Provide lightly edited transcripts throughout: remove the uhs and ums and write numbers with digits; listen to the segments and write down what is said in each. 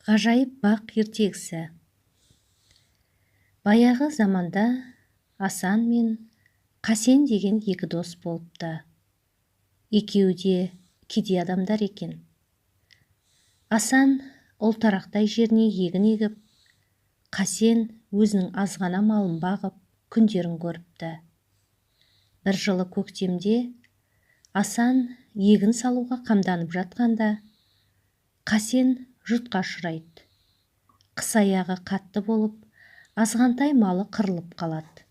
Ғажайып бақ ертегісі. Баяғы заманда Асан мен Қасен деген екі дос болыпты. Екеуі де кедей адамдар екен. Асан ұлтарақтай жеріне егін егіп, Қасен өзінің азғана малын бағып, күндерін көріпті. Бір жылы көктемде Асан егін салуға қамданып жатқанда, Қасен жұтқа ұшырайды. Қыс аяғы қатты болып, азғантай малы қырылып қалады.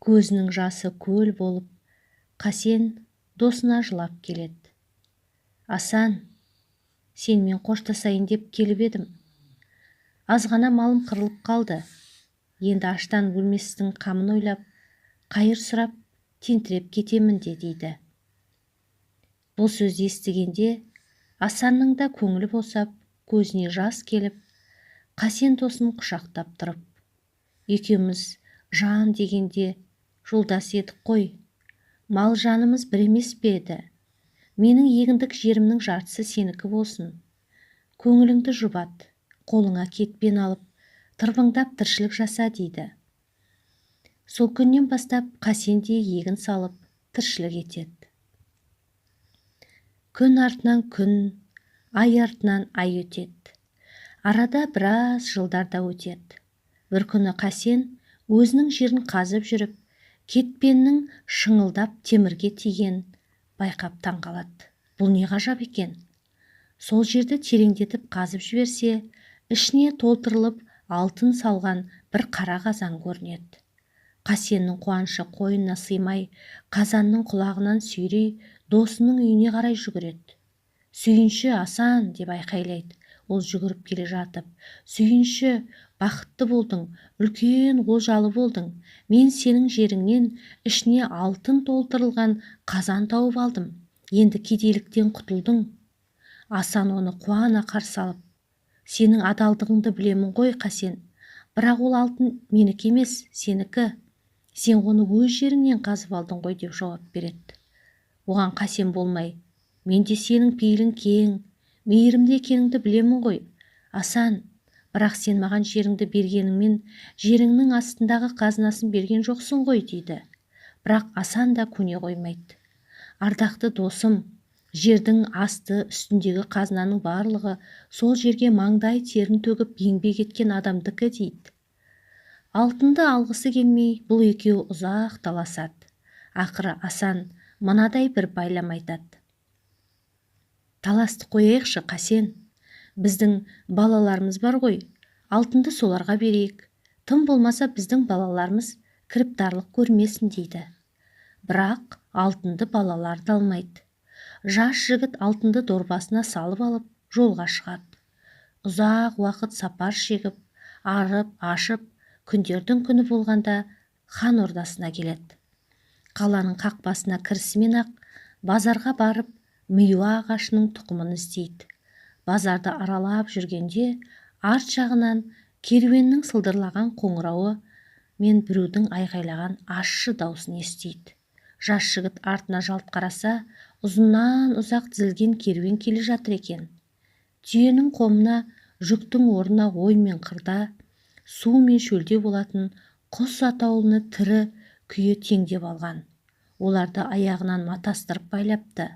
Көзінің жасы көл болып, Қасен досына жылап келеді. Асан, сенімен қоштасайын деп келіп едім. Азғана малым қырылып қалды. Енді аштан өлместің қамын ойлап, қайыр сұрап, тентіреп кетемін дейді. Бұл сөзді естігенде Асанның да көңілі босап, көзіне жас келіп, Қасен досын құшақтап тұрып, екеуміз жан дегенде жолдас едік қой, мал жанымыз бір емес пе еді? Менің егіндік жерімнің жартысы сенікі болсын. Көңіліңді жұбат, қолыңа кетпен алып, тырбыңдап тіршілік жаса дейді. Сол күннен бастап Қасен де егін салып, тіршілік етеді. Күн артынан күн, ай артынан ай өтеді. Арада біраз жылдар да өтеді. Бір күні Қасен өзінің жерін қазып жүріп, кетпеннің шыңылдап темірге тиген байқап таңғалады. Бұл не ғажап екен? Сол жерді тереңдетіп қазып жіберсе, ішіне толтырылып алтын салған бір қара қазан көрінеді. Қасеннің қуанышы қойнына сыймай, қазанның құлағынан сүйрей, досының үйіне қарай жүгіреді. Сүйінші, Асан, деп айқайлайды. Ол жүгіріп келе жатып, сүйінші, бақытты болдың, үлкен олжалы болдың. Мен сенің жеріңнен ішіне алтын толтырылған қазан тауып алдым. Енді кедейліктен құтылдың. Асан оны қуана қарсы алып, сенің адалдығыңды білемін ғой, Қасен. Бірақ ол алтын менікі емес, сенікі. Сен оны өз жеріңнен қазып алдың ғой, деп жауап береді. Оған Қасен болмай, мен де сенің пейілің кең, мейірімді екеніңді білемін ғой, Асан, бірақ сен маған жеріңді бергеніңмен, жеріңнің астындағы қазынасын берген жоқсың ғой, дейді. Бірақ Асан да көне қоймайды. Ардақты досым, жердің асты үстіндегі қазынаның барлығы сол жерге маңдай терін төгіп еңбек еткен адамдікі, дейді. Алтынды алғысы келмей, бұл екеуі ұзақ таласады. Ақыры Асан мынадай бір байлам айтады. Таласты қояйықшы, Қасен. Біздің балаларымыз бар ғой, алтынды соларға берейік. Тым болмаса біздің балаларымыз кіріптарлық көрмесін, дейді. Бірақ алтынды балалар да алмайды. Жас жігіт алтынды дорбасына салып алып, жолға шығады. Ұзақ уақыт сапар шегіп, арып, ашып, күндердің күні болғанда хан ордасына келеді. Қаланың қақпасына кірісімен-ақ базарға барып, миуа ағашының тұқымын іздейді. Базарды аралап жүргенде арт жағынан керуеннің сылдырлаған қоңырауы мен біреудің айғайлаған ащы даусын естиді. Жас жігіт артына жалт қараса, ұзыннан ұзақ тізілген керуен келе жатыр екен. Түйенің қомына, жүктің орнына ой мен қырда, су мен шөлде болатын құс атаулыны тірі күйі теңдеп алған. Оларды аяғынан матастырып байлапты.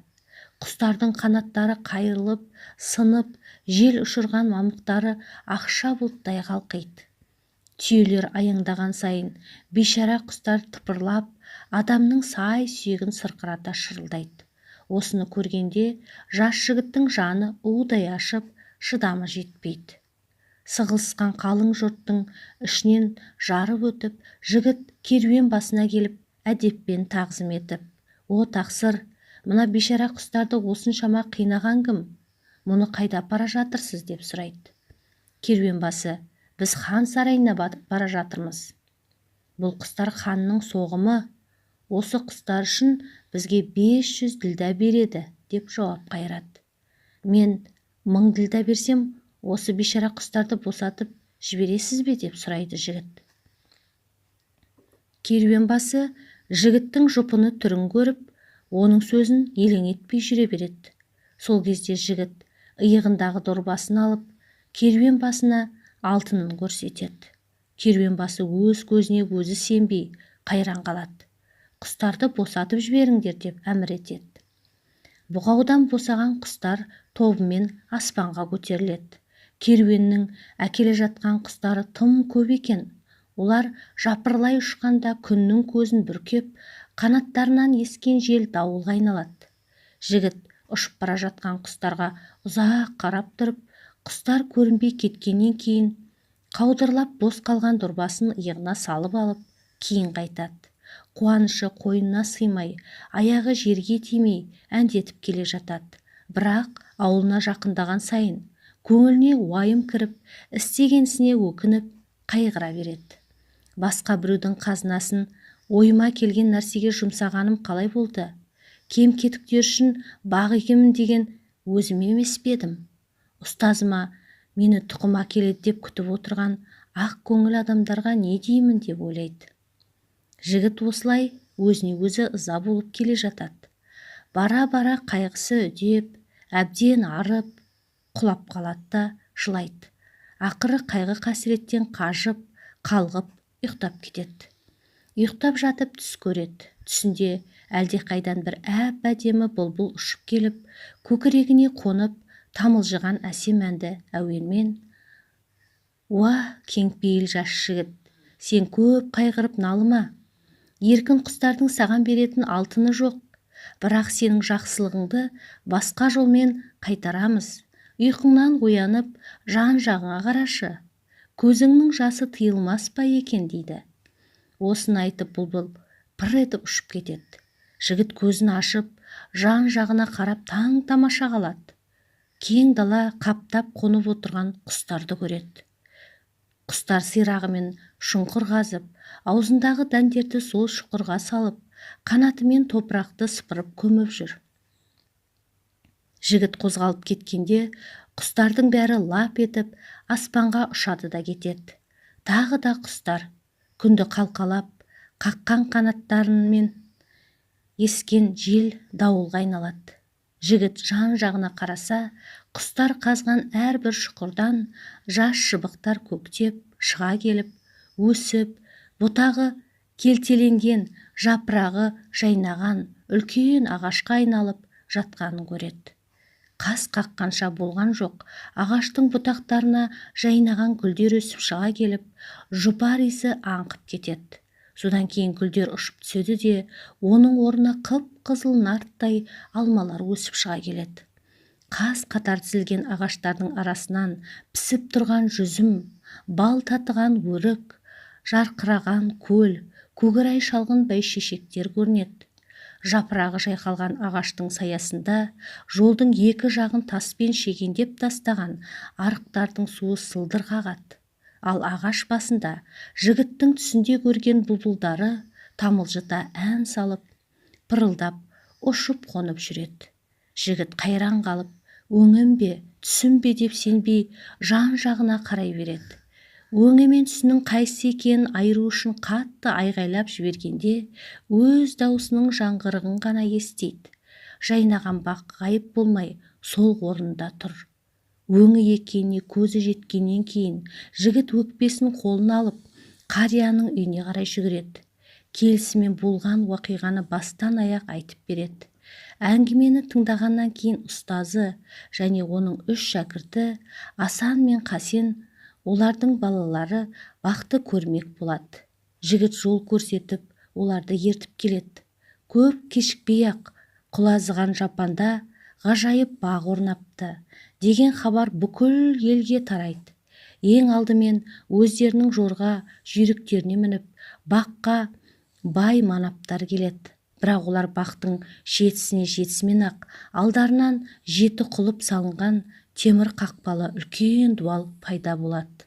Құстардың қанаттары қайырылып, сынып, жел ұшырған мамықтары ақша бұлттай қалқиды. Түйелер аяңдаған сайын, бейшара құстар тыпырлап, адамның сай сүйегін сырқырата шырылдайды. Осыны көргенде жас жігіттің жаны удай ашып, шыдамы жетпейді. Сығылысқан қалың жұрттың ішінен жарып өтіп, жігіт керуен басына келіп, әдеппен тағзым етіп, «О, тақсыр, мына бейшара құстарды осыншама қинаған кім? Мұны қайда бара жатырсыз?» деп сұрайды. Керуен басы, «Біз хан сарайына бара жатырмыз. Бұл құстар ханның соғымы. Осы құстар үшін бізге 500 ділда береді», деп жауап қайырады. «Мен 1000 ділда берсем, осы бейшара құстарды босатып жібересіз бе?» деп сұрайды жігіт. Керуен басы жігіттің жұпыны түрін көріп, оның сөзін елең етпей жүре береді. Сол кезде жігіт иығындағы дорбасын алып, керуен басына алтынын көрсетеді. Керуен басы өз көзіне өзі сенбей қайран қалады. Құстарды босатып жіберіңдер деп әмір етеді. Бұғаудан босаған құстар тобымен аспанға көтеріледі. Керуеннің әкеле жатқан құстары тым көп екен. Олар жапырлай ұшқанда күннің көзін бүркеп, қанаттарынан ескен жел дауылға айналады. Жігіт ұшып бара жатқан құстарға ұзақ қарап тұрып, құстар көрінбей кеткеннен кейін қаудырлап бос қалған дорбасын иығына салып алып, кейін қайтады. Қуанышы қойнына сыймай, аяғы жерге тимей әндетіп келе жатады. Бірақ ауылына жақындаған сайын көңіліне уайым кіріп, істеген ісіне өкініп, қайғыра береді. Басқа біреудің қазынасын ойыма келген нәрсеге жұмсағаным қалай болды? Кем-кетіктер үшін бақ екемін деген өзім емес пе едім? Ұстазыма мені тұқым әкеледі деп күтіп отырған ақ көңіл адамдарға не деймін деп ойлайды. Жігіт осылай өзіне өзі ыза болып келе жатады. Бара-бара қайғысы үдеп, әбден арып, құлап қалады да жылайды. Ақыры қайғы қасіреттен қажып, қалғып, ұйықтап кетеді. Ұйықтап жатып түс көреді. Түсінде әлдеқайдан бір әп-әдемі бұлбұл ұшып келіп, көкірегіне қонып, тамылжыған әсем әнді әуенмен: «Уа, кеңпейіл жас жігіт, сен көп қайғырып налыма. Еркін құстардың саған беретін алтыны жоқ, бірақ сенің жақсылығыңды басқа жолмен қайтарамыз. Ұйқыңнан оянып, жан-жағыңа қарашы. Көзіңнің жасы тыйылмас па екен» дейді. Осыны айтып бұлбұл пыр етіп ұшып кетеді. Жігіт көзін ашып, жан-жағына қарап таң-тамаша қалады. Кең дала қаптап қонып отырған құстарды көреді. Құстар сирағымен шұңқыр қазып, аузындағы дәндерді сол шұқырға салып, қанатымен топырақты сыпырып көміп жүр. Жігіт қозғалып кеткенде, құстардың бәрі лап етіп, аспанға ұшады да кетеді. Тағы да құстар күнді қалқалап, қаққан қанаттарымен ескен жел дауылға айналады. Жігіт жан-жағына қараса, құстар қазған әрбір шұқырдан жас шыбықтар көктеп, шыға келіп, өсіп, бұтағы келтеленген, жапырағы жайнаған үлкен ағашқа айналып жатқанын көреді. Қас қаққанша болған жоқ, ағаштың бұтақтарына жайнаған гүлдер өсіп шыға келіп, жұпар иісі аңқып кетеді. Содан кейін гүлдер ұшып түседі де, оның орнына қып-қызыл нарттай алмалар өсіп шыға келеді. Қас қатар тізілген ағаштардың арасынан пісіп тұрған жүзім, бал татыған өрік, жарқыраған көл, көкірай шалғын бәйшешектер көрінеді. Жапырағы жайқалған ағаштың саясында жолдың екі жағын таспен шегендеп тастаған арықтардың суы сылдыр қағады. Ал ағаш басында жігіттің түсінде көрген бұлбұлдары тамылжыта ән салып, пырылдап, ұшып қонып жүреді. Жігіт қайран қалып, өңім бе, түсім бе деп сенбей жан-жағына қарай береді. Өңі мен түсінің қайсы екенін айыру үшін қатты айғайлап жібергенде, өз даусының жаңғырығын ғана естиді. Жайнаған бақ ғайып болмай сол орнында тұр. Өңі екеніне көзі жеткеннен кейін жігіт өкпесін қолына алып, қарияның үйіне қарай жүгіреді. Келісімен болған уақиғаны бастан аяқ айтып береді. Әңгімені тыңдағаннан кейін ұстазы және оның 3 шәкірті Асан мен Қасен, олардың балалары бақты көрмек болады. Жігіт жол көрсетіп, оларды ертіп келеді. Көп кешікпей-ақ құлазыған жапанда ғажайып бақ орнапты деген хабар бүкіл елге тарайды. Ең алдымен өздерінің жорға жүйріктеріне мініп, баққа бай манаптар келеді. Бірақ олар бақтың жетісіне жетісімен-ақ алдарынан 7 құлып салынған темір қақпалы үлкен дуал пайда болады.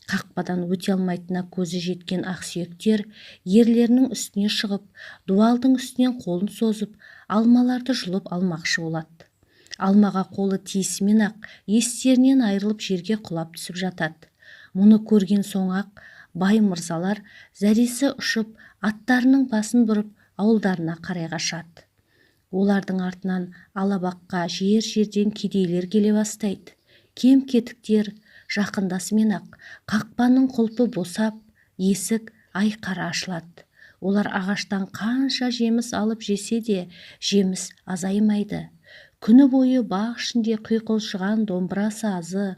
Қақпадан өте алмайтынына көзі жеткен ақсүйектер ерлерінің үстіне шығып, дуалдың үстінен қолын созып, алмаларды жұлып алмақшы болады. Алмаға қолы тиісімен-ақ естерінен айырылып жерге құлап түсіп жатады. Мұны көрген соң-ақ бай мырзалар зәресі ұшып, аттарының басын бұрып, ауылдарына қарай қашады. Олардың артынан алабаққа жер-жерден кедейлер келе бастайды. кем-кетіктер жақындасымен-ақ қақпаның құлпы босап, есік айқара ашылады. Олар ағаштан қанша жеміс алып жесе де, жеміс азаймайды. Күні бойы бақ ішінде құйқылжыған домбыра сазы,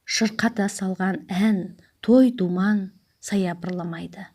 шырқата салған ән, той думан саябырламайды.